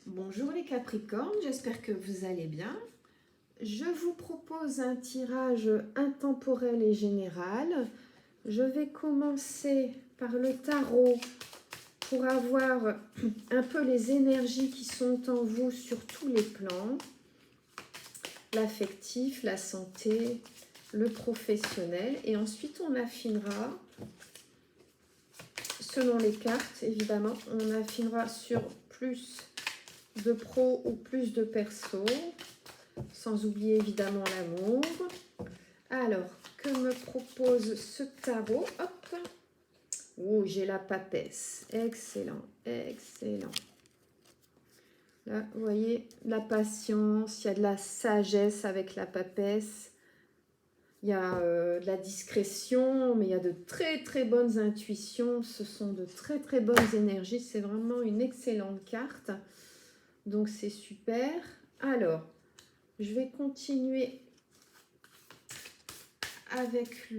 Bonjour les Capricornes, j'espère que vous allez bien. Je vous propose un tirage intemporel et général. Je vais commencer par le tarot pour avoir un peu les énergies qui sont en vous sur tous les plans. L'affectif, la santé, le professionnel. Et ensuite on affinera, selon les cartes évidemment, on affinera sur plus de pro ou plus de perso, sans oublier évidemment l'amour. Alors, que me propose ce tarot? Hop. Oh, j'ai la papesse. Excellent, excellent. Là, vous voyez, la patience, il y a de la sagesse avec la papesse. Il y a de la discrétion, mais il y a de très très bonnes intuitions. Ce sont de très très bonnes énergies. C'est vraiment une excellente carte. Donc c'est super. Alors, je vais continuer avec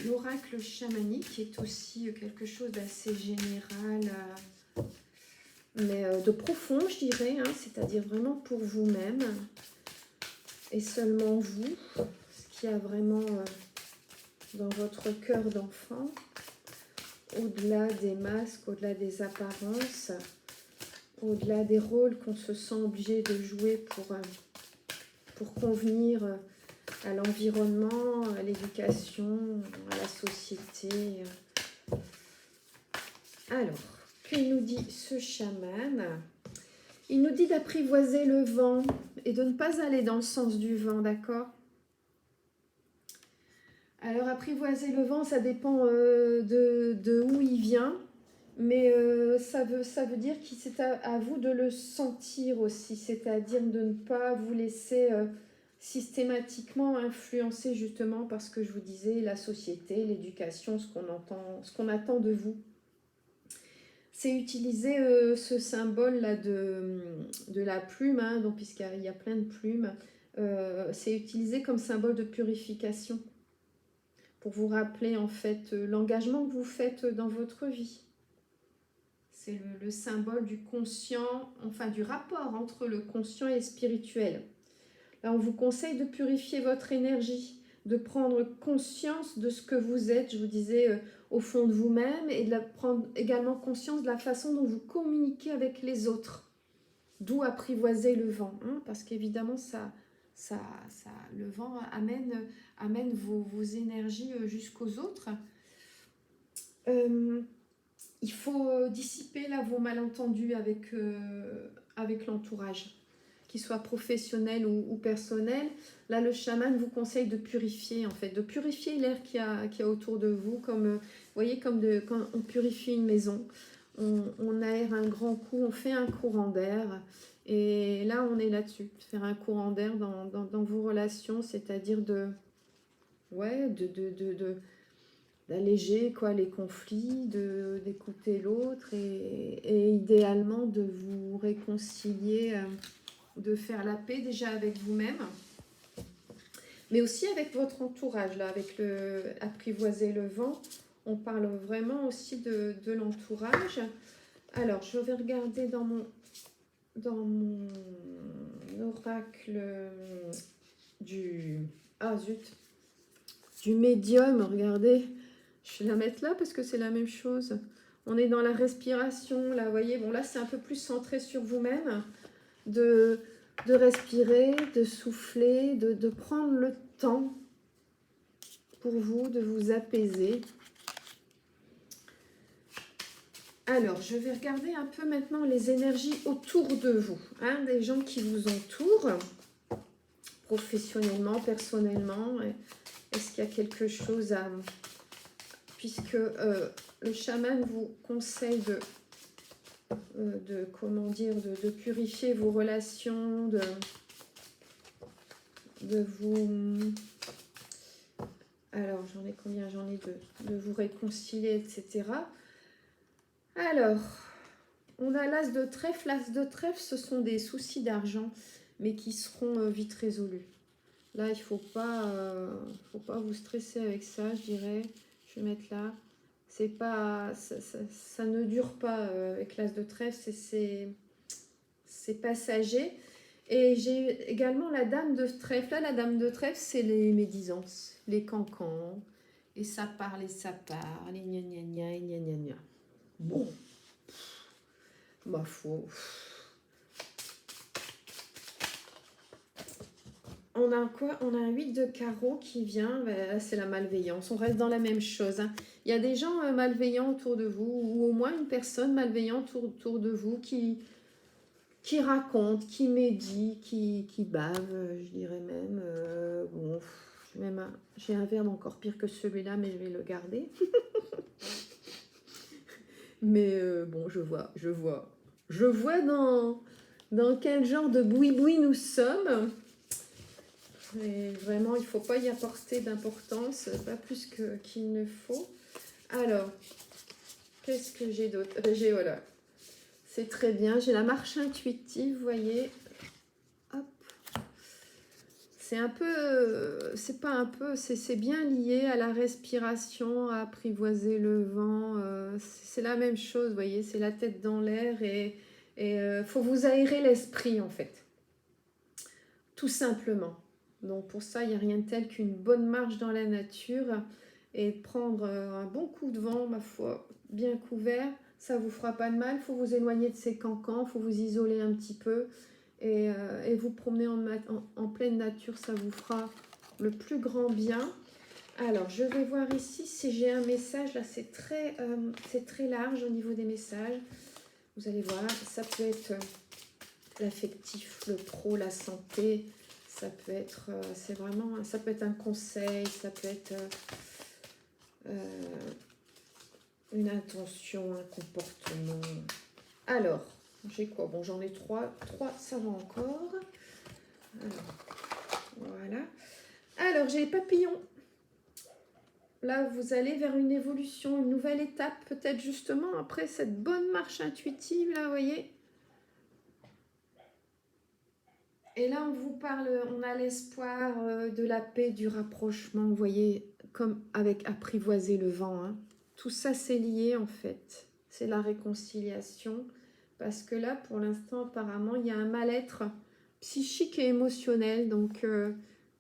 l'oracle chamanique, qui est aussi quelque chose d'assez général, mais de profond, je dirais, hein, c'est-à-dire vraiment pour vous-même et seulement vous, ce qu'il y a vraiment dans votre cœur d'enfant, au-delà des masques, au-delà des apparences, au-delà des rôles qu'on se sent obligé de jouer pour convenir à l'environnement, à l'éducation, à la société. Alors, que nous dit ce chaman? Il nous dit d'apprivoiser le vent et de ne pas aller dans le sens du vent, d'accord? Alors, apprivoiser le vent, ça dépend de où il vient, mais ça veut dire que c'est à vous de le sentir aussi, c'est-à-dire de ne pas vous laisser systématiquement influencer justement par ce que je vous disais, la société, l'éducation, ce qu'on attend de vous. C'est utiliser ce symbole-là de la plume, hein, donc, puisqu'il y a plein de plumes, c'est utilisé comme symbole de purification pour vous rappeler en fait l'engagement que vous faites dans votre vie. C'est le symbole du conscient, enfin du rapport entre le conscient et le spirituel. Là, on vous conseille de purifier votre énergie, de prendre conscience de ce que vous êtes, je vous disais, au fond de vous-même, et de prendre également conscience de la façon dont vous communiquez avec les autres. D'où apprivoiser le vent, hein, parce qu'évidemment, le vent amène vos énergies jusqu'aux autres. Il faut dissiper là, vos malentendus avec l'entourage, qu'il soit professionnel ou personnel. Là, le chaman vous conseille de purifier, en fait, de purifier l'air qu'il y a autour de vous, comme, vous voyez, quand on purifie une maison. On aère un grand coup, on fait un courant d'air. Et là, on est là-dessus, faire un courant d'air dans vos relations, c'est-à-dire d'alléger quoi, les conflits, d'écouter l'autre et idéalement de vous réconcilier, de faire la paix déjà avec vous-même, mais aussi avec votre entourage, là, avec apprivoiser le vent. On parle vraiment aussi de l'entourage. Alors, je vais regarder dans mon oracle du médium, regardez. Je vais la mettre là parce que c'est la même chose. On est dans la respiration, là, vous voyez. Bon, là, c'est un peu plus centré sur vous-même, de respirer, de souffler, de prendre le temps pour vous, de vous apaiser. Alors, je vais regarder un peu maintenant les énergies autour de vous, hein, des gens qui vous entourent, professionnellement, personnellement. Est-ce qu'il y a quelque chose à... Puisque le chaman vous conseille de purifier vos relations, de vous... Alors, j'en ai combien? J'en ai deux. De vous réconcilier, etc. Alors, on a l'as de trèfle. L'as de trèfle, ce sont des soucis d'argent, mais qui seront vite résolus. Là, il ne faut pas vous stresser avec ça, je dirais. Je vais mettre là. C'est pas, ça ne dure pas avec l'as de trèfle. c'est passager. Et j'ai également la dame de trèfle. Là, la dame de trèfle, c'est les médisances, les cancans. Et ça parle et ça parle, et gna gna gna, et gna gna gna. Bon, ma foi. On a quoi? On a un 8 de carreau qui vient. Ben, là, c'est la malveillance. On reste dans la même chose. Hein. Il y a des gens malveillants autour de vous, ou au moins une personne malveillante autour de vous qui raconte, qui médit, qui bave, je dirais même. Bon, j'ai un verbe encore pire que celui-là, mais je vais le garder. Mais bon, je vois dans quel genre de boui-boui nous sommes. Et vraiment, il ne faut pas y apporter d'importance, pas plus qu'il ne faut. Alors, qu'est-ce que j'ai d'autre? J'ai, voilà, c'est très bien. J'ai la marche intuitive, vous voyez. Hop. C'est un peu, c'est pas un peu, c'est bien lié à la respiration, à apprivoiser le vent. C'est la même chose, vous voyez, c'est la tête dans l'air et faut vous aérer l'esprit en fait, tout simplement. Donc pour ça, il n'y a rien de tel qu'une bonne marche dans la nature et prendre un bon coup de vent, ma foi, bien couvert. Ça vous fera pas de mal. Il faut vous éloigner de ces cancans, il faut vous isoler un petit peu et vous promener en pleine nature, ça vous fera le plus grand bien. Alors, je vais voir ici si j'ai un message. Là, c'est très large au niveau des messages. Vous allez voir, ça peut être l'affectif, le pro, la santé. Ça peut être, ça peut être un conseil, ça peut être une intention, un comportement. Alors, j'ai quoi? Bon, j'en ai trois, ça va encore. Alors, voilà. Alors, j'ai les papillons. Là, vous allez vers une évolution, une nouvelle étape, peut-être justement après cette bonne marche intuitive, là, vous voyez. Et là, on vous parle, on a l'espoir de la paix, du rapprochement, vous voyez, comme avec apprivoiser le vent. Hein. Tout ça, c'est lié en fait. C'est la réconciliation. Parce que là, pour l'instant, apparemment, il y a un mal-être psychique et émotionnel. Donc,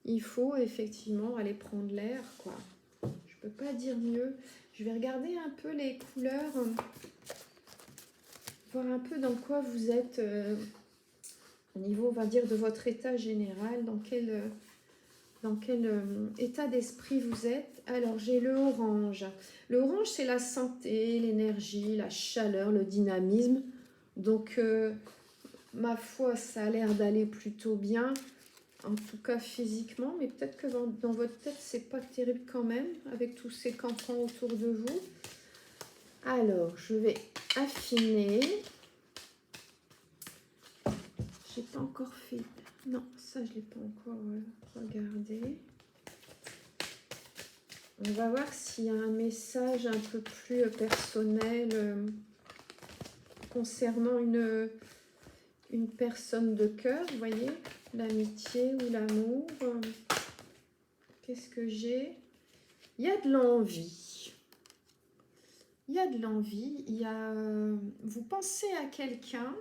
il faut effectivement aller prendre l'air, quoi. Je peux pas dire mieux. Je vais regarder un peu les couleurs, voir un peu dans quoi vous êtes... au niveau, on va dire, de votre état général, dans quel état d'esprit vous êtes. Alors, j'ai le orange. Le orange, c'est la santé, l'énergie, la chaleur, le dynamisme. Donc, ma foi, ça a l'air d'aller plutôt bien, en tout cas physiquement, mais peut-être que dans votre tête, c'est pas terrible quand même, avec tous ces cancans autour de vous. Alors, je vais affiner. J'ai pas encore fait. Non, ça je l'ai pas encore regardé. On va voir s'il y a un message un peu plus personnel concernant une personne de cœur, vous voyez, l'amitié ou l'amour. Qu'est-ce que j'ai? Il y a de l'envie. Il y a de l'envie. Il y a, vous pensez à quelqu'un.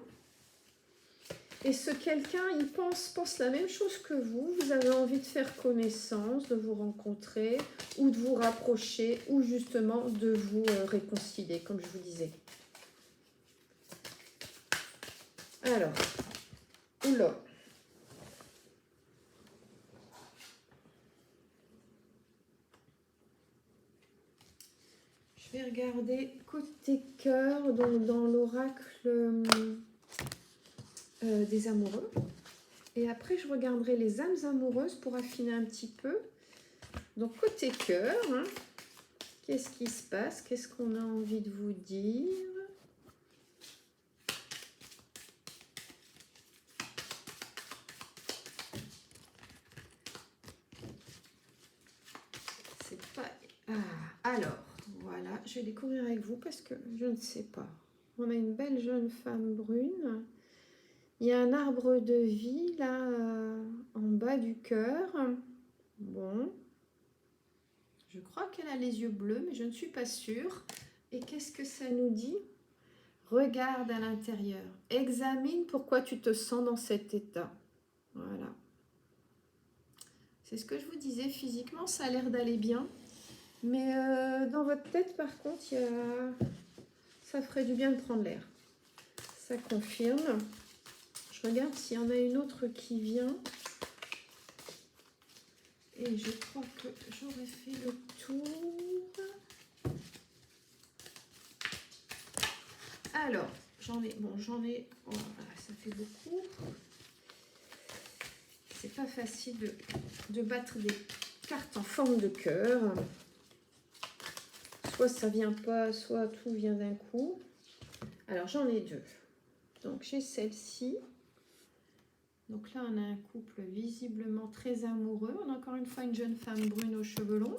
Et ce quelqu'un, il pense la même chose que vous. Vous avez envie de faire connaissance, de vous rencontrer, ou de vous rapprocher, ou justement de vous réconcilier, comme je vous disais. Alors, oula. Je vais regarder côté cœur, donc dans l'oracle... des amoureux. Et après, je regarderai les âmes amoureuses pour affiner un petit peu. Donc, côté cœur, hein, qu'est-ce qui se passe? Qu'est-ce qu'on a envie de vous dire? C'est pas... Ah, alors, voilà, je vais découvrir avec vous parce que je ne sais pas. On a une belle jeune femme brune. Il y a un arbre de vie là en bas du cœur. Bon. Je crois qu'elle a les yeux bleus, mais je ne suis pas sûre. Et qu'est-ce que ça nous dit? Regarde à l'intérieur. Examine pourquoi tu te sens dans cet état. Voilà. C'est ce que je vous disais, physiquement, ça a l'air d'aller bien. Mais dans votre tête, par contre, ça ferait du bien de prendre l'air. Ça confirme. Je regarde s'il y en a une autre qui vient. Et je crois que j'aurais fait le tour. Alors, j'en ai, oh, ça fait beaucoup. C'est pas facile de battre des cartes en forme de cœur. Soit ça vient pas, soit tout vient d'un coup. Alors, j'en ai deux. Donc, j'ai celle-ci. Donc là, on a un couple visiblement très amoureux. On a encore une fois une jeune femme brune aux cheveux longs.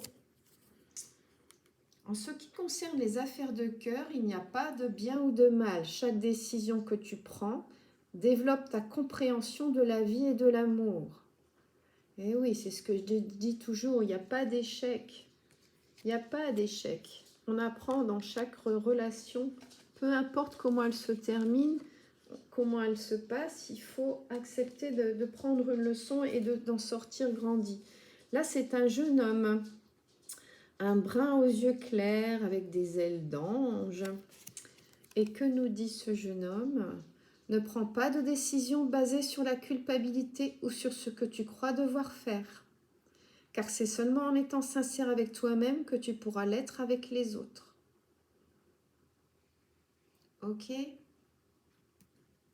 En ce qui concerne les affaires de cœur, il n'y a pas de bien ou de mal. Chaque décision que tu prends développe ta compréhension de la vie et de l'amour. Et oui, c'est ce que je dis toujours, il n'y a pas d'échec. Il n'y a pas d'échec. On apprend dans chaque relation, peu importe comment elle se termine, comment elle se passe, il faut accepter de prendre une leçon et d'en sortir grandi. Là, c'est un jeune homme, un brun aux yeux clairs avec des ailes d'ange. Et que nous dit ce jeune homme? Ne prends pas de décision basée sur la culpabilité ou sur ce que tu crois devoir faire. Car c'est seulement en étant sincère avec toi-même que tu pourras l'être avec les autres. Ok?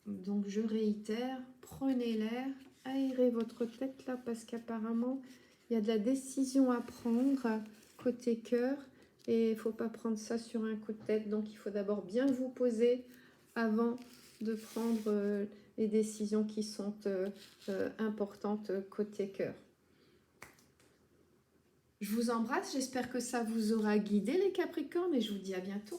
Donc je réitère, prenez l'air, aérez votre tête là parce qu'apparemment il y a de la décision à prendre côté cœur et il ne faut pas prendre ça sur un coup de tête. Donc il faut d'abord bien vous poser avant de prendre les décisions qui sont importantes côté cœur. Je vous embrasse, j'espère que ça vous aura guidé les Capricornes et je vous dis à bientôt.